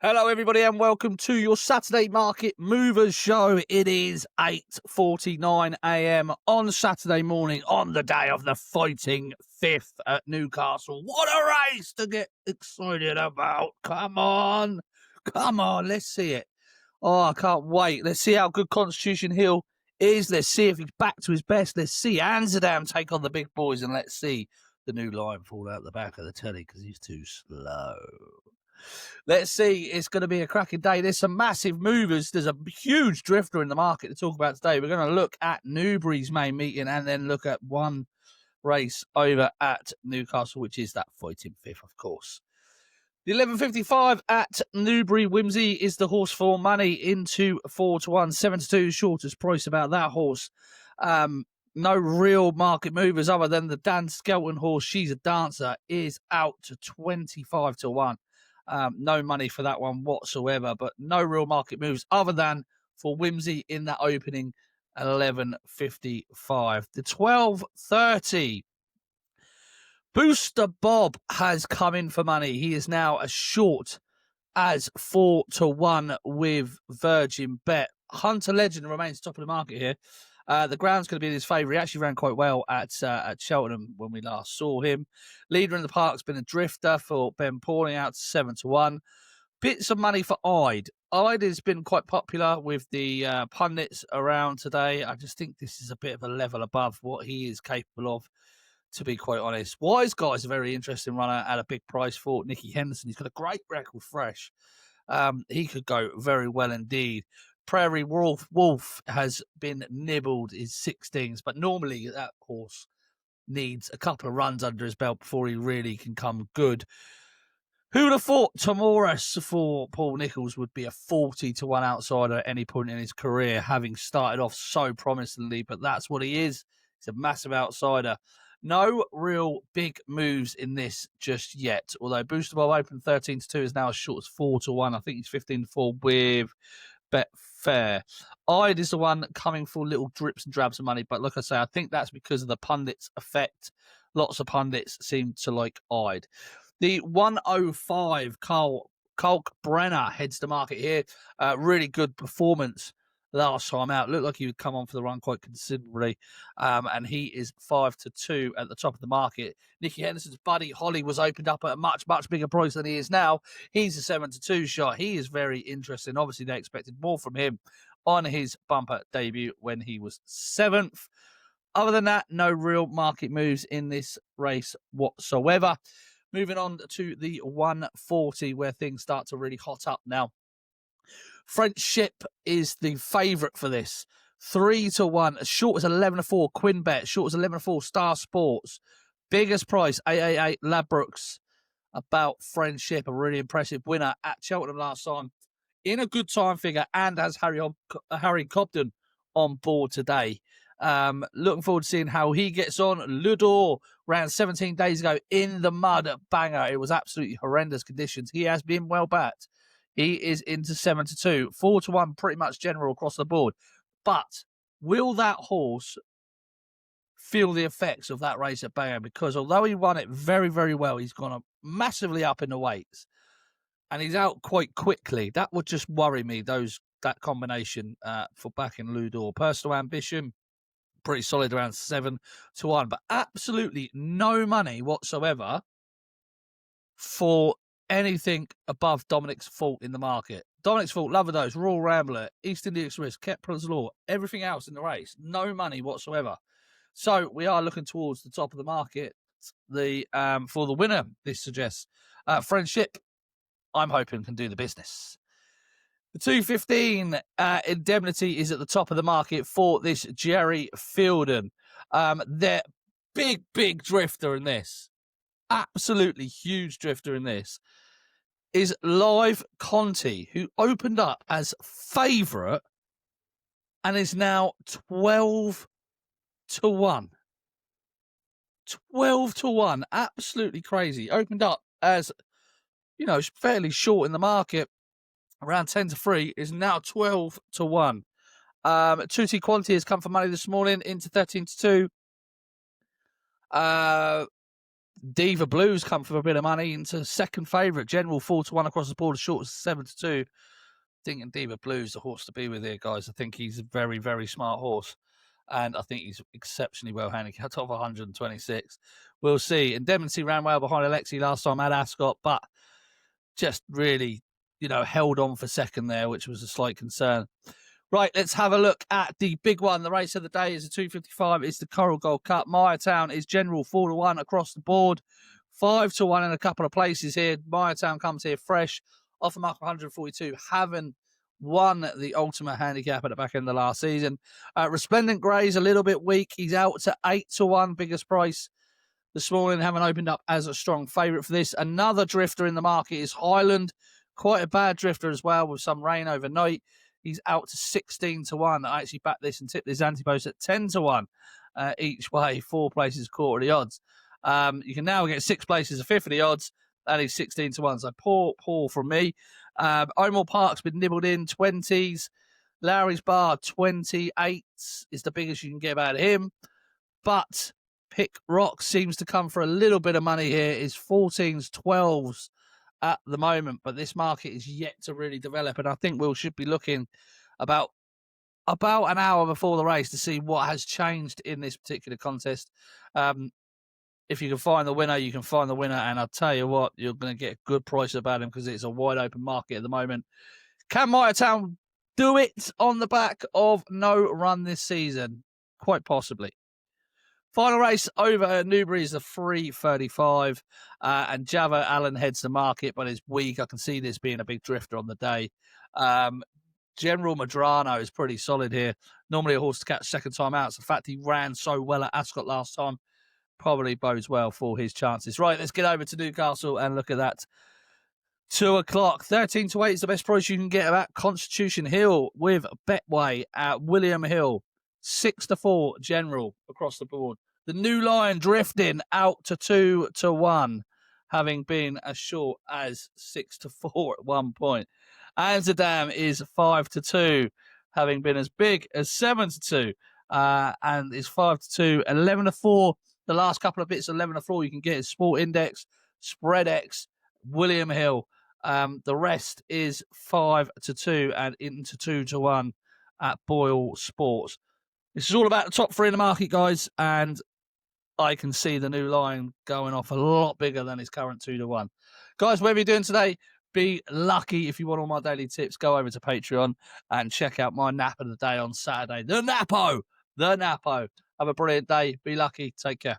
Hello, everybody, and welcome to your Saturday Market Movers Show. It is 8:49 a.m. on Saturday morning on the day of the fighting 5th at Newcastle. What a race to get excited about. Come on, let's see it. Oh, I can't wait. Let's see how good Constitution Hill is. Let's see if he's back to his best. Let's see Amsterdam take on the big boys, and let's see the new line fall out the back of the telly because he's too slow. Let's see. It's going to be a cracking day. There's some massive movers. There's a huge drifter in the market to talk about today. We're going to look at Newbury's main meeting and then look at one race over at Newcastle, which is that fighting 5th, of course. The 11.55 at Newbury Whimsy is the horse for money into 4-1, 7-2, shortest price about that horse. No real market movers other than the Dan Skelton horse. She's a dancer, is out to 25-1. No money for that one whatsoever, but no real market moves other than for Whimsy in that opening 11.55. The 12.30. Booster Bob has come in for money. He is now as short as 4-1 with Virgin Bet. Hunter Legend remains top of the market here. The ground's going to be in his favour. He actually ran quite well at Cheltenham when we last saw him. Leader in the park's been a drifter for Ben Pauling, out to 7-1. Bits of money for Ide. Ide has been quite popular with the pundits around today. I just think this is a bit of a level above what he is capable of, to be quite honest. Wise Guy's a very interesting runner at a big price for Nicky Henderson. He's got a great record fresh. He could go very well indeed. Prairie Wolf has been nibbled, is 16s, but normally that horse needs a couple of runs under his belt before he really can come good. Who would have thought Tamoras for Paul Nicholls would be a 40-1 outsider at any point in his career, having started off so promisingly, but that's what he is. He's a massive outsider. No real big moves in this just yet, although Booster Bob open 13-2 is now as short as 4-1. I think he's 15-4 with Betfair. Ide is the one coming for little drips and drabs of money, but like I say, I think that's because of the pundits' effect. Lots of pundits seem to like Ide. The 105 Kalk Brenner heads to market here. Really good performance last time out. Looked like he would come on for the run quite considerably. And he is 5-2 at the top of the market. Nicky Henderson's buddy Holly was opened up at a much, much bigger price than he is now. He's a 7-2 shot. He is very interesting. Obviously, they expected more from him on his bumper debut when he was 7th. Other than that, no real market moves in this race whatsoever. Moving on to the 140, where things start to really hot up now. French Ship is the favourite for this. 3-1, as short as 11-4, Quinbet, short as 11-4, Star Sports. Biggest price, 888, Ladbrokes, about French Ship, a really impressive winner at Cheltenham last time, in a good time figure, and has Harry Cobden on board today. Looking forward to seeing how he gets on. Ludor ran 17 days ago in the mud at Bangor. It was absolutely horrendous conditions. He has been well backed. He is into 7-2, 4-1, pretty much general across the board. But will that horse feel the effects of that race at Bangor? Because although he won it very, very well, he's gone massively up in the weights, and he's out quite quickly. That would just worry me. That combination for backing Ludor. Personal ambition, pretty solid, around 7-1, but absolutely no money whatsoever for anything above Dominic's Fault in the market. Dominic's Fault, Love of Those, Royal Rambler, East India Express, Kepler's Law, everything else in the race, no money whatsoever. So we are looking towards the top of the market for the winner, this suggests. French Ship, I'm hoping, can do the business. The 215 Indemnity is at the top of the market for this Jerry Fielden. They're big drifter in this. Absolutely huge drifter in this is Live Conti, who opened up as favourite and is now 12-1. 12-1. Absolutely crazy. Opened up as, fairly short in the market, around 10-3, is now 12-1. Tutti Quanti has come for money this morning into 13-2. Diva Blues come for a bit of money into second favourite. General 4-1 across the board, as short as 7-2. Thinking Diva Blues the horse to be with here, guys. I think he's a very, very smart horse. And I think he's exceptionally well handicapped off 126. We'll see. Indemnity ran well behind Alexi last time at Ascot, but just really, held on for second there, which was a slight concern. Right, let's have a look at the big one. The race of the day is a 255. It's the Coral Gold Cup. Town is General 4-1 across the board. 5-1 in a couple of places here. Town comes here fresh. Off the mark 142. Haven't won the ultimate handicap at the back end of the last season. Resplendent Grey's a little bit weak. He's out to 8-1, biggest price this morning, having opened up as a strong favourite for this. Another drifter in the market is Highland. Quite a bad drifter as well, with some rain overnight. He's out to 16-1. I actually backed this and tipped this anti-post at 10-1 each way, 4 places, quarter of the odds. You can now get 6 places, a fifth of the odds, and he's 16-1. So poor from me. Omar Park's been nibbled in 20s. Lowry's Bar 28 is the biggest you can get out of him. But Pick Rock seems to come for a little bit of money here. Is 14s, 12s at the moment, but this market is yet to really develop, and I think we should be looking about an hour before the race to see what has changed in this particular contest. If you can find the winner, you can find the winner, and I'll tell you what, you're going to get a good price about him because it's a wide open market at the moment. Can Town do it on the back of no run this season? Quite possibly. Final race over at Newbury is the 335, and Java Allen heads the market, but is weak. I can see this being a big drifter on the day. General Madrano is pretty solid here. Normally a horse to catch second time out. So the fact he ran so well at Ascot last time probably bodes well for his chances. Right, let's get over to Newcastle and look at that. 2 o'clock, 13-8 is the best price you can get at Constitution Hill with Betway at William Hill. 6-4 General across the board. The New Lion drifting out to 2-1, having been as short as 6-4 at one point. Amsterdam is 5-2, having been as big as 7-2, and is 5-2. 11-4. The last couple of bits of 11-4 you can get is Sport Index, Spread X, William Hill. The rest is 5-2 and into 2-1 at Boyle Sports. This is all about the top 3 in the market, guys, and I can see the New Lion going off a lot bigger than his current 2-1. Guys, whatever you're doing today, be lucky. If you want all my daily tips, go over to Patreon and check out my nap of the day on Saturday. The Napo. Have a brilliant day. Be lucky. Take care.